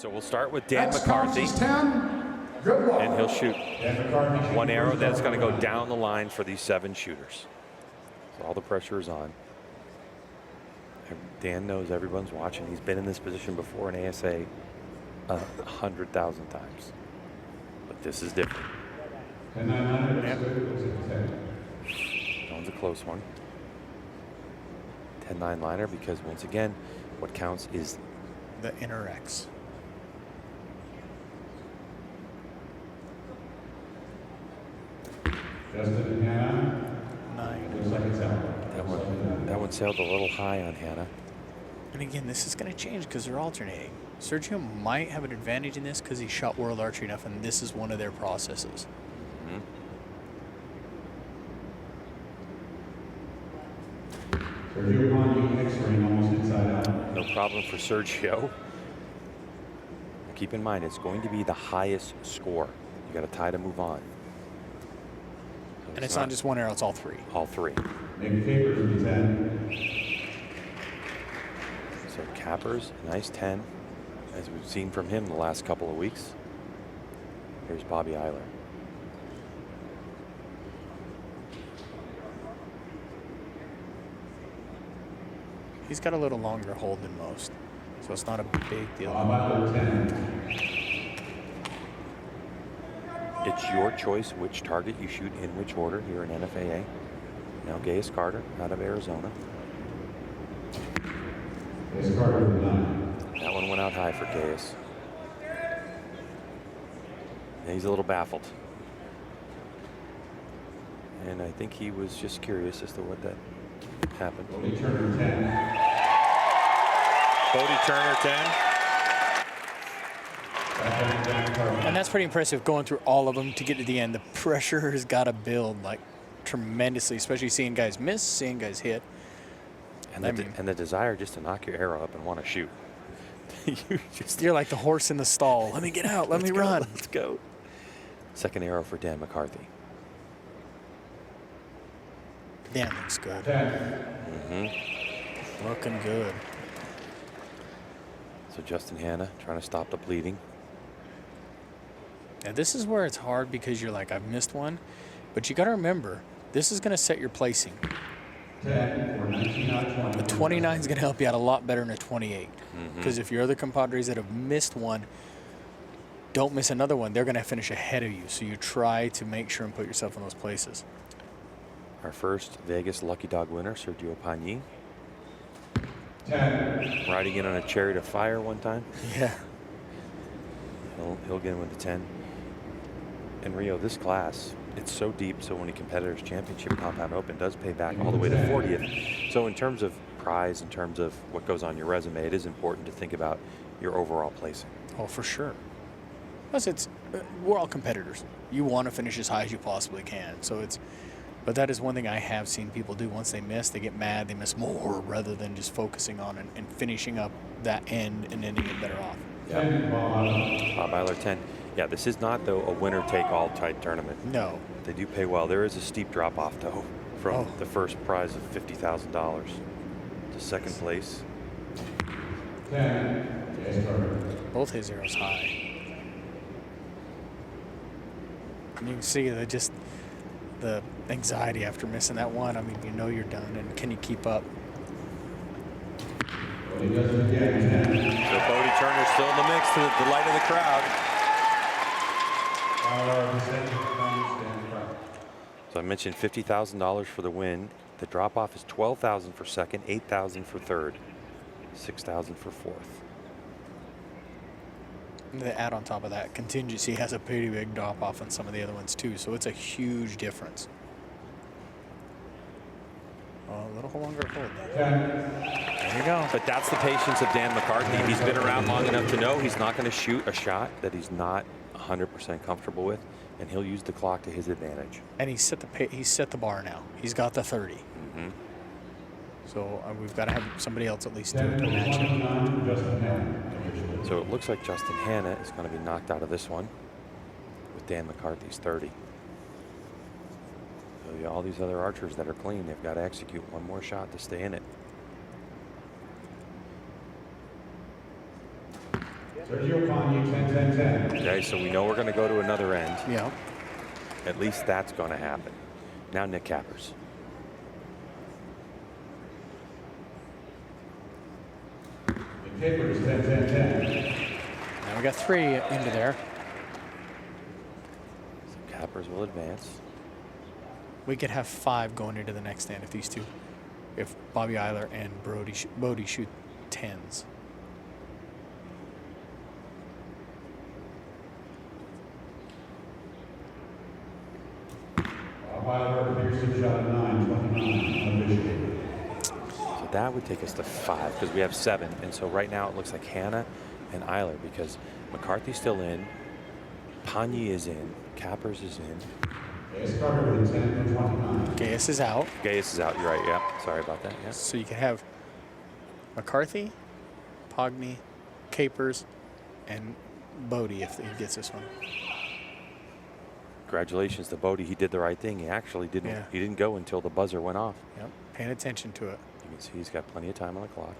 So we'll start with Dan McCarthy, and he'll shoot one arrow. Then it's going to go down the line for these 7 shooters. So all the pressure is on. Dan knows everyone's watching. He's been in this position before in ASA 100,000 times. But this is different. That one's a close one. 10-9 liner, because once again, what counts is the inner X. Justin, Hannah. 9. Looks like it's out. That one sailed a little high on Hannah. And again, this is going to change because they're alternating. Sergio might have an advantage in this because he shot World Archery enough, and this is one of their processes. Sergio Ponte, X-ring almost inside out. No problem for Sergio. Keep in mind, it's going to be the highest score. You got to tie to move on. So and it's not just one arrow, it's all 3. All 3. Maybe papers would be 10. So Capper's a nice 10, as we've seen from him the last couple of weeks. Here's Bobby Eiler. He's got a little longer hold than most, so it's not a big deal. It's your choice which target you shoot in which order here in NFAA. Now Gaius Carter out of Arizona. Gaius Carter with 9. That one went out high for Gaius. And he's a little baffled. And I think he was just curious as to what that happened. Bodie Turner 10. Bodie Turner 10. And that's pretty impressive going through all of them to get to the end. The pressure has got to build like tremendously, especially seeing guys miss, seeing guys hit. And the desire just to knock your arrow up and want to shoot. You're like the horse in the stall. Let me get out. Let me run. Let's go. Second arrow for Dan McCarthy. Dan looks good. Looking good. So Justin Hannah trying to stop the bleeding. Now this is where it's hard because you're like, I've missed one. But you got to remember, this is going to set your placing. 10 or 19 out of 20. A 29 is going to help you out a lot better than a 28. Because if your other compadres that have missed one don't miss another one, they're going to finish ahead of you. So you try to make sure and put yourself in those places. Our first Vegas Lucky Dog winner, Sergio Pagni. 10. Riding in on a chariot of fire one time. Yeah. He'll get in with the 10. And Rio, this class, it's so deep, so when a competitor's championship compound open does pay back all the way to 40th. So in terms of prize, in terms of what goes on your resume, it is important to think about your overall placing. Oh, for sure. Plus, we're all competitors. You want to finish as high as you possibly can. But that is one thing I have seen people do. Once they miss, they get mad, they miss more, rather than just focusing on and finishing up that end and ending it better off. Yeah. Bob Eiler 10. Yeah, this is not, though, a winner-take-all type tournament. No. They do pay well. There is a steep drop-off, though, from the first prize of $50,000 to second place. 10. Both his arrows high. And you can see that just the anxiety after missing that one. I mean, you know you're done, and can you keep up? So Bodie Turner still in the mix, to the delight of the crowd. So I mentioned $50,000 for the win. The drop-off is $12,000 for second, $8,000 for third, $6,000 for fourth. And the add on top of that, contingency has a pretty big drop-off on some of the other ones too, so it's a huge difference. Oh, a little longer hold there. There you go. But that's the patience of Dan McCarthy. He's been around long enough to know he's not going to shoot a shot that he's not 100% comfortable with, and he'll use the clock to his advantage. And he's set the bar now. He's got the 30. So we've got to have somebody else at least do it to match it. So it looks like Justin Hannah is going to be knocked out of this one with Dan McCarthy's 30. So yeah, all these other archers that are clean, they've got to execute one more shot to stay in it. Sergio Pagni, 10-10-10. Okay, so we know we're going to go to another end. Yeah. At least that's going to happen. Now Nick Cappers. Nick Capers, 10-10-10. Now we got 3 into there. So Cappers will advance. We could have 5 going into the next stand if these two, if Bobby Eiler and Bodie shoot 10s. Bob Eiler appears to have shot a 9-29 unofficiated. So that would take us to 5 because we have 7. And so right now it looks like Hannah and Eiler because McCarthy's still in, Pagni is in, Cappers is in. Gaius Carter with a 10-29. Gaius is out. Gaius is out. You're right. Yeah. Sorry about that. Yes. So you can have McCarthy, Pagni, Capers, and Bodie if he gets this one. Congratulations to Bodie. He did the right thing. He actually didn't. Yeah. He didn't go until the buzzer went off. Yep. Paying attention to it. You can see he's got plenty of time on the clock.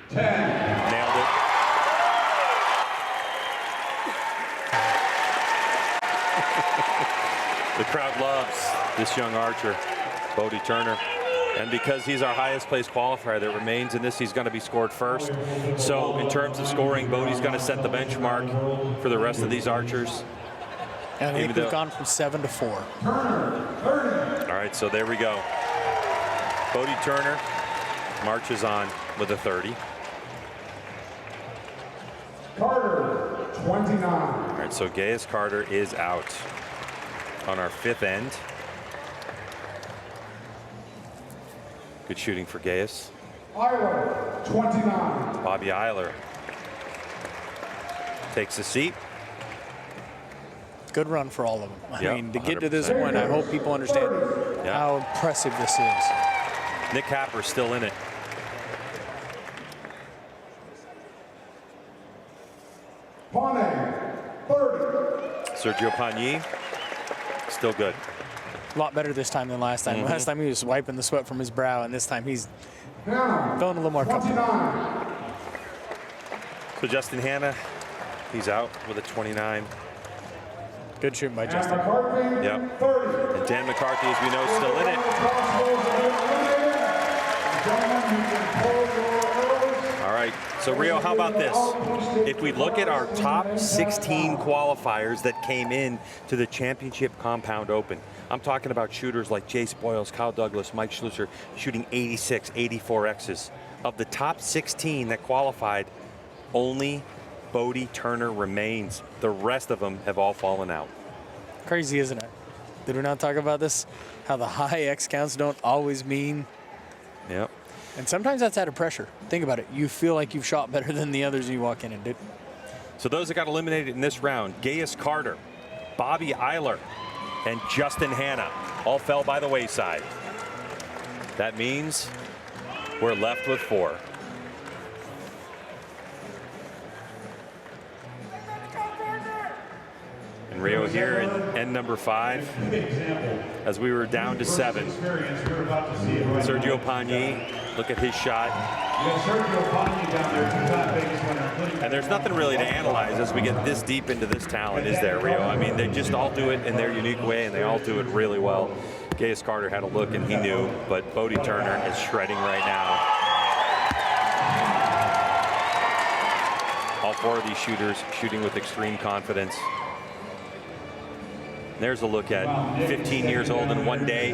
10. Nailed it. The crowd loves this young archer, Bodie Turner. And because he's our highest placed qualifier that remains in this, he's going to be scored first. So in terms of scoring, Bodie's going to set the benchmark for the rest of these archers. And I think Even we've though- gone from 7 to 4. All right, so there we go. Bodie Turner marches on with a 30. Carter, 29. All right, so Gaius Carter is out on our 5th end. Good shooting for Gaius. Eiler, 29. Bobby Eiler takes a seat. Good run for all of them. I Yep, mean, to get to this 100%. point, I hope people understand Yeah. how impressive this is. Nick Capper's still in it. Pagni, 30. Sergio Pagni, still good. A lot better this time than last time. Last time he was wiping the sweat from his brow, and this time he's Hannah, feeling a little more comfortable. 29. So Justin Hannah, he's out with a 29. Good shooting by And Justin. McCarthy, Yep. 30. And Dan McCarthy, as we know, is still in it. All right, so Rio, how about this? If we look at our top 16 qualifiers that came in to the Championship Compound Open, I'm talking about shooters like Jace Boyles, Kyle Douglas, Mike Schlusser, shooting 86, 84 X's. Of the top 16 that qualified, only Bodie Turner remains. The rest of them have all fallen out. Crazy, isn't it? Did we not talk about this? How the high X counts don't always mean. Yep. And sometimes that's out of pressure. Think about it. You feel like you've shot better than the others and you walk in and did. So those that got eliminated in this round, Gaius Carter, Bobby Eiler, and Justin Hannah all fell by the wayside. That means we're left with 4. And Rio here in end number 5, as we were down to 7. Sergio Pagni, look at his shot. And there's nothing really to analyze as we get this deep into this talent, is there, Rio? I mean, they just all do it in their unique way, and they all do it really well. Gaius Carter had a look, and he knew, but Bodie Turner is shredding right now. All 4 of these shooters shooting with extreme confidence. There's a look at 15 years old in one day.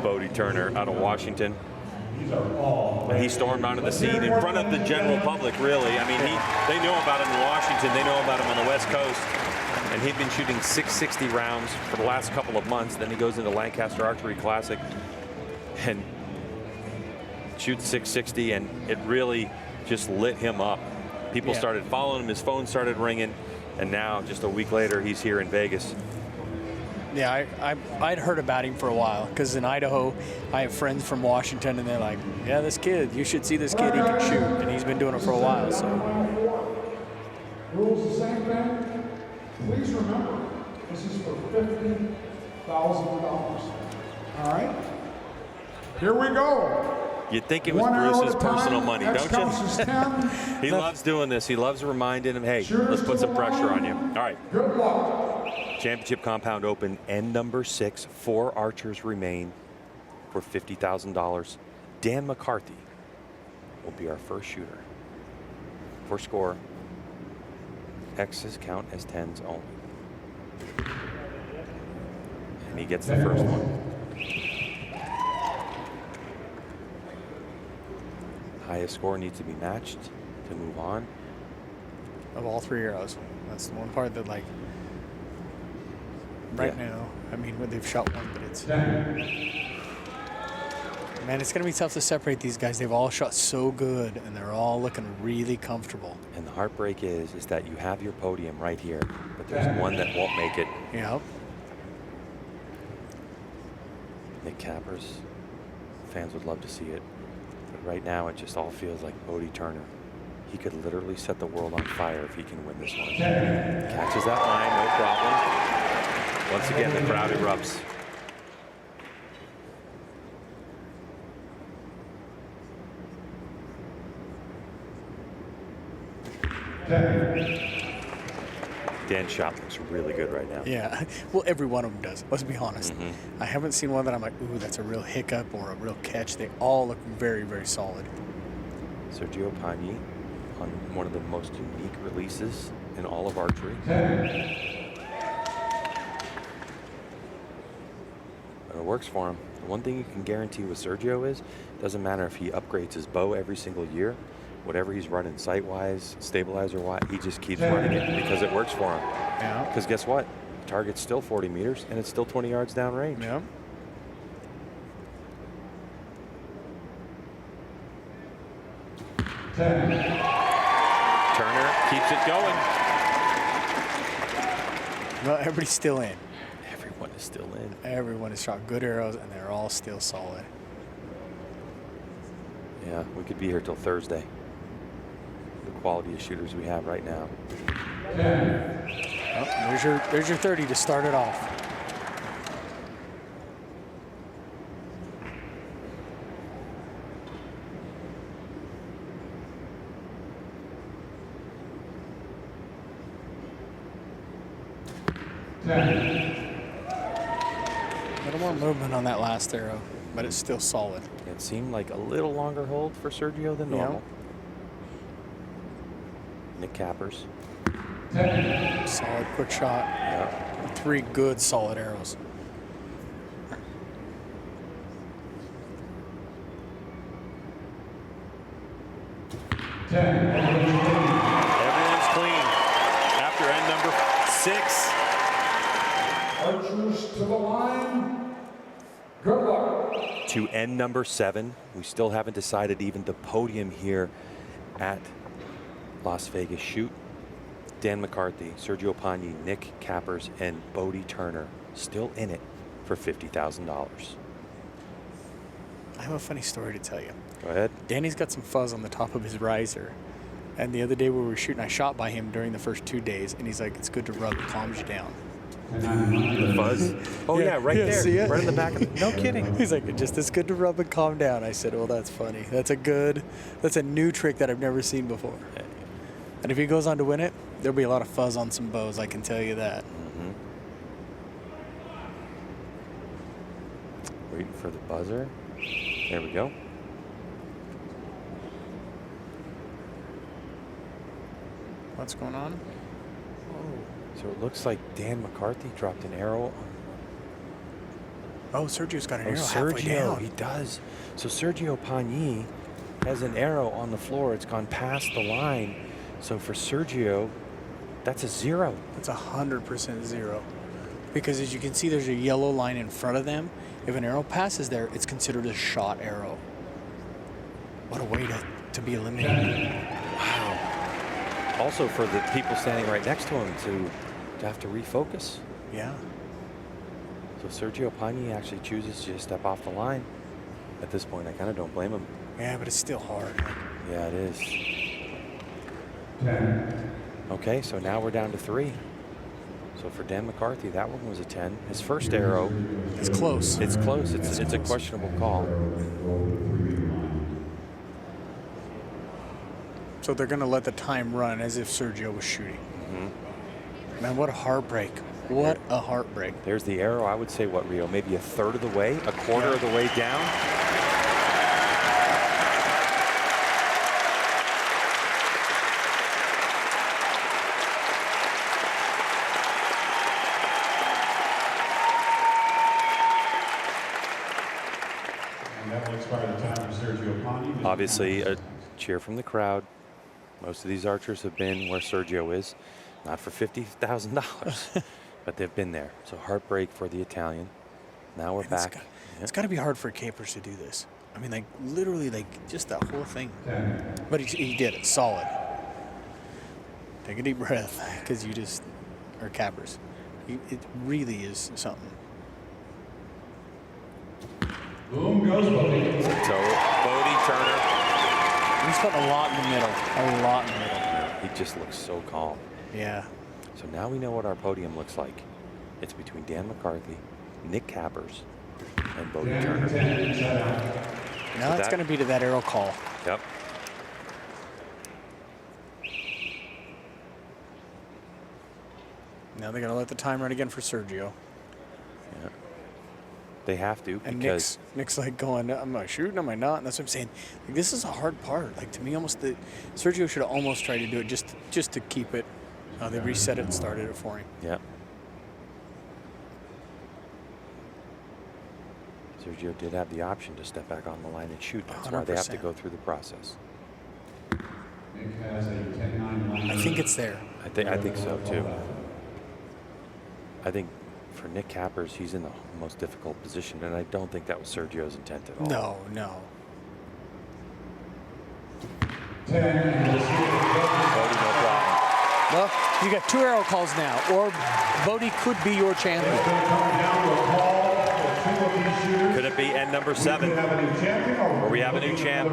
Bodie Turner out of Washington. And he stormed onto the scene in front of the general public, really. I mean, they know about him in Washington. They know about him on the West Coast. And he'd been shooting 660 rounds for the last couple of months. Then he goes into Lancaster Archery Classic and shoots 660, and it really just lit him up. People started following him. His phone started ringing. And now, just a week later, he's here in Vegas. Yeah, I'd heard about him for a while because in Idaho, I have friends from Washington, and they're like, yeah, this kid, you should see this kid, he can shoot. And he's been doing it for a while. So. Rules the same thing. Please remember, this is for $50,000. All right? Here we go. You'd think it was One arrow Bruce's at a time. personal money, Next don't counts you? as 10. He loves doing this. He loves reminding him, hey, Cheers let's put to some the pressure line. on you. All right. Good luck. Championship Compound Open, end number 6. 4 archers remain for $50,000. Dan McCarthy will be our first shooter. For score, X's count as 10s only. And he gets the first one. Highest score needs to be matched to move on. Of all 3 arrows. That's the one part that, like, right Yeah. now, I mean, when they've shot one, but it's... Man, it's going to be tough to separate these guys. They've all shot so good, and they're all looking really comfortable. And the heartbreak is that you have your podium right here, but there's one that won't make it. Yep. Nick Cappers. Fans would love to see it. But right now, it just all feels like Bodie Turner. He could literally set the world on fire if he can win this one. Catches that line, no problem. Once again, the crowd erupts. Dan's shot looks really good right now. Yeah. Well, every one of them does. Let's be honest. I haven't seen one that I'm like, ooh, that's a real hiccup or a real catch. They all look very, very solid. Sergio Pagni on one of the most unique releases in all of archery. But it works for him. The one thing you can guarantee with Sergio is, doesn't matter if he upgrades his bow every single year, whatever he's running sight-wise, stabilizer-wise, he just keeps running it because it works for him. Yeah. Because guess what? Target's still 40 meters and it's still 20 yards downrange. Yeah. Turner keeps it going. No, everybody's still in. Everyone is still in. Everyone has shot good arrows, and they're all still solid. Yeah, we could be here till Thursday. The quality of shooters we have right now. Oh, there's your 30 to start it off. A little more movement on that last arrow, but it's still solid. It seemed like a little longer hold for Sergio than normal. Nick Cappers. Solid, quick shot. Yeah. 3 good, solid arrows. Everyone's clean after end number 6. Archers to the line. Good luck. To end number 7. We still haven't decided even the podium here at Las Vegas Shoot. Dan McCarthy, Sergio Pagni, Nick Cappers, and Bodie Turner still in it for $50,000. I have a funny story to tell you. Go ahead. Danny's got some fuzz on the top of his riser. And the other day we were shooting, I shot by him during the first 2 days, and he's like, it's good to rub, it calms you down. The fuzz. Oh yeah, right yeah, there. see it? Right in the back of no kidding. He's like, just it's good to rub and calm down. I said, well, that's funny. That's a new trick that I've never seen before. And if he goes on to win it, there'll be a lot of fuzz on some bows, I can tell you that. Waiting for the buzzer. There we go. What's going on? So it looks like Dan McCarthy dropped an arrow. Oh, Sergio's got an arrow halfway down. He does. So Sergio Pagni has an arrow on the floor. It's gone past the line. So for Sergio, that's a 0. That's 100% 0. Because as you can see, there's a yellow line in front of them. If an arrow passes there, it's considered a shot arrow. What a way to be eliminated. Wow. Also for the people standing right next to him to have to refocus. Yeah. So Sergio Pagni actually chooses to step off the line. At this point, I kind of don't blame him. Yeah, but it's still hard. Yeah, it is. Okay, so now we're down to 3. So for Dan McCarthy, that one was a 10. His first arrow. It's close. It's close. It's a questionable call. So they're going to let the time run as if Sergio was shooting. Man, what a heartbreak. What a heartbreak. There's the arrow. I would say, what, Rio? Maybe a third of the way, a quarter of the way down. And that will expire the time of Sergio Pani. Obviously, a cheer from the crowd. Most of these archers have been where Sergio is, not for $50,000, but they've been there. So heartbreak for the Italian. Now we're back. It's got to be hard for Capers to do this. I mean, like, literally, like, just that whole thing. But he did it. Solid. Take a deep breath, because you just are Capers. It really is something. Boom goes Bodie. So Bodie Turner. He's putting a lot in the middle. A lot in the middle. He just looks so calm. Yeah. So now we know what our podium looks like. It's between Dan McCarthy, Nick Capers, and Bodie Turner. Now it's going to be to that arrow call. Yep. Now they're going to let the time run again for Sergio. Yeah. They have to, And because Nick's like going, am I shooting? Am I not? And that's what I'm saying. Like, this is a hard part. Like, to me, almost Sergio should have almost tried to do it just to keep it. They reset it and started it for him. yeah. Sergio did have the option to step back on the line and shoot. That's why they have to 100%. go through the process. Nick has a 10-9 line. I think it's there. I think so too. I think for Nick Capers, he's in the most difficult position, and I don't think that was Sergio's intent at all. No. 10. Bodie, no problem. Well, you got 2 arrow calls now, or Bodie could be your champion. Could it be end number 7? Or we have a new champ?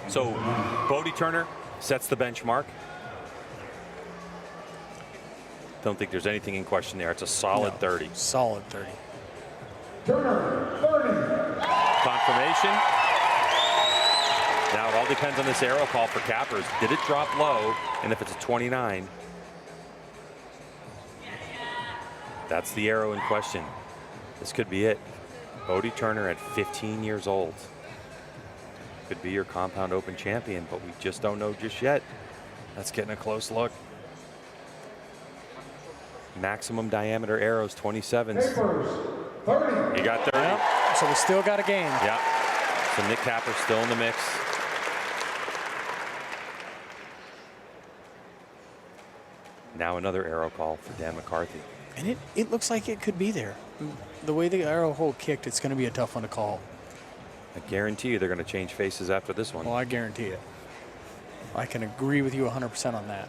So Bodie Turner sets the benchmark. Don't think there's anything in question there. It's a solid 30. Solid 30. Turner, 30. Confirmation. Now it all depends on this arrow call for Capers. Did it drop low? And if it's a 29, that's the arrow in question. This could be it. Bodie Turner at 15 years old could be your compound open champion, but we just don't know just yet. That's getting a close look. Maximum diameter arrows, 27s. Capers, 30. You got 30. Yep. So we still got a game. Yeah. So Nick Capers still in the mix. Now another arrow call for Dan McCarthy. And it looks like it could be there. The way the arrow hole kicked, it's going to be a tough one to call. I guarantee you they're going to change faces after this one. Well, I guarantee it. I can agree with you 100% on that.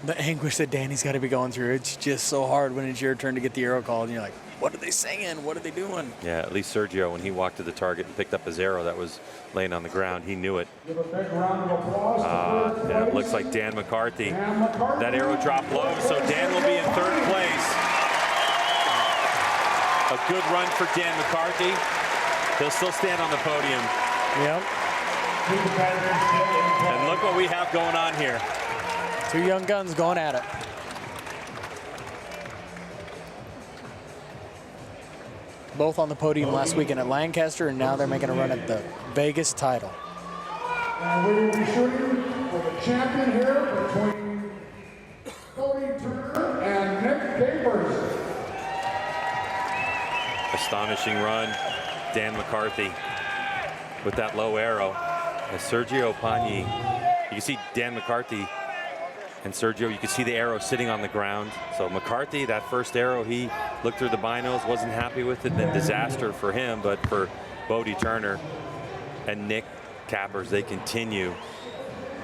The anguish that Danny's got to be going through, it's just so hard when it's your turn to get the arrow called and you're like, what are they saying? What are they doing? Yeah, at least Sergio, when he walked to the target and picked up his arrow that was laying on the ground, he knew it. Give a big round of applause to third Yeah, it place. looks like Dan McCarthy. Dan McCarthy. That arrow dropped low, so Dan will be in 3rd place. A good run for Dan McCarthy. He'll still stand on the podium. Yep. And look what we have going on here. 2 young guns going at it. Both on the podium last weekend at Lancaster, and now they're making a run at the Vegas title. And we will be shooting for the champion here between Bodie Turner and Nick Capers. Astonishing run, Dan McCarthy with that low arrow. As Sergio Pani, you can see Dan McCarthy and Sergio, you can see the arrow sitting on the ground. So McCarthy, that first arrow, he looked through the binos, wasn't happy with it, then disaster for him. But for Bodie Turner and Nick Capers, they continue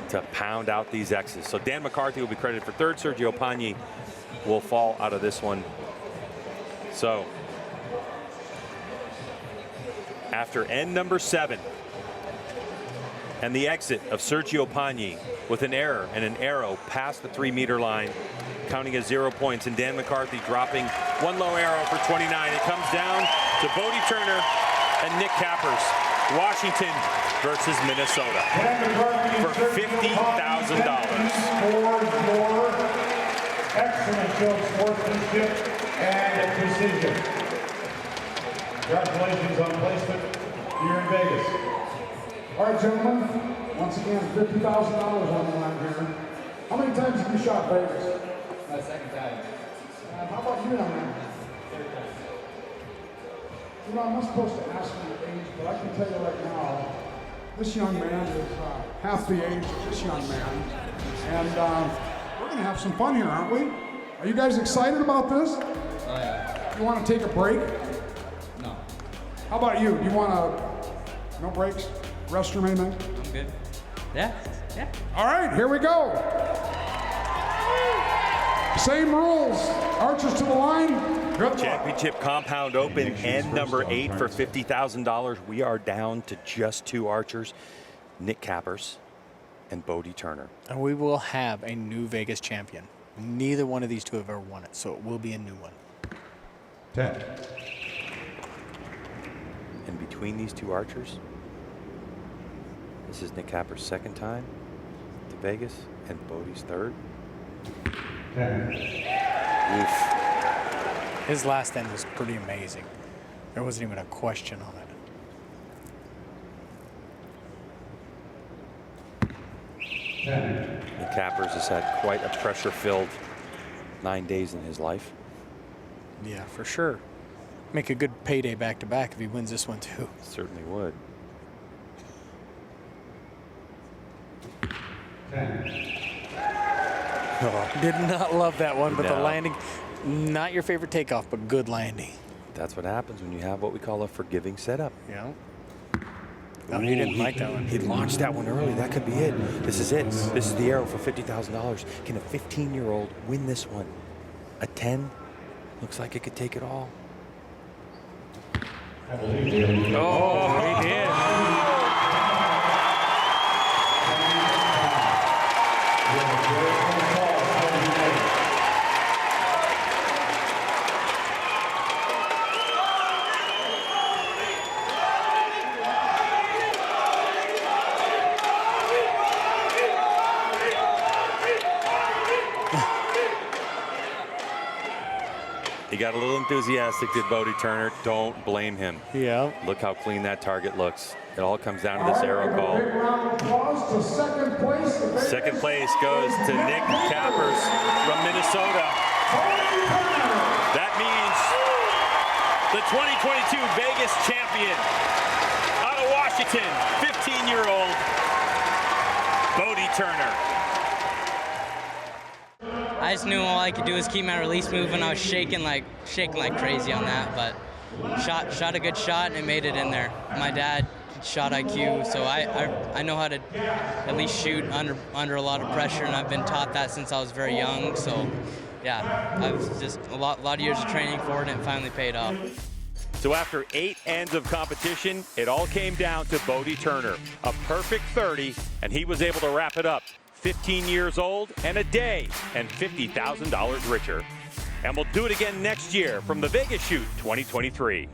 to pound out these X's. So Dan McCarthy will be credited for 3rd. Sergio Pani will fall out of this one. So after end number 7 and the exit of Sergio Pani with an error and an arrow past the 3-meter line, counting as 0 points, and Dan McCarthy dropping 1 low arrow for 29. It comes down to Bodie Turner and Nick Cappers, Washington versus Minnesota for $50,000. For your excellent show of sportsmanship and precision. Congratulations on placement here in Vegas. All right, gentlemen. Once again, $50,000 on the line here. How many times have you shot Vegas? My second time. How about you, young man? Third time. You know, I'm not supposed to ask you your age, but I can tell you right now, this young man is half the age of this young man. And we're going to have some fun here, aren't we? Are you guys excited about this? Oh, yeah. You want to take a break? No. How about you? Do you want to, no breaks? Restroom, anything? I'm good. Yeah. Yeah. All right, here we go. Same rules. Archers to the line. Good luck. Championship Compound Open and number 8 for $50,000. We are down to just 2 archers, Nick Cappers and Bodie Turner. And we will have a new Vegas champion. Neither one of these two have ever won it, so it will be a new one. 10. And between these 2 archers, this is Nick Cappers' second time to Vegas and Bodie's third. 10. Oof. His last end was pretty amazing. There wasn't even a question on it. 10. Nick Cappers has had quite a pressure-filled 9 days in his life. Yeah, for sure. Make a good payday back-to-back if he wins this one, too. Certainly would. 10. Oh, did not love that one, but the No. landing, not your favorite takeoff, but good landing. That's what happens when you have what we call a forgiving setup. Yeah. No, he didn't like that one. He launched that one early. That could be it. This is it. This is the arrow for $50,000. Can a 15-year-old win this one? A 10? Looks like it could take it all. Oh, he did. He got a little enthusiastic, did Bodie Turner. Don't blame him. Yeah. Look how clean that target looks. It all comes down to this arrow call. Big round of applause to second place. The Vegas Second place goes to Nick Cappers from Minnesota. That means the 2022 Vegas champion out of Washington, 15-year-old Bodie Turner. I just knew all I could do was keep my release moving. I was shaking like crazy on that, but shot a good shot and it made it in there. My dad shot IQ, so I know how to at least shoot under a lot of pressure, and I've been taught that since I was very young. So yeah, I've just a lot of years of training for it, and it finally paid off. So after 8 ends of competition, it all came down to Bodie Turner. A perfect 30, and he was able to wrap it up. 15 years old and a day and $50,000 richer. And we'll do it again next year from the Vegas Shoot 2023.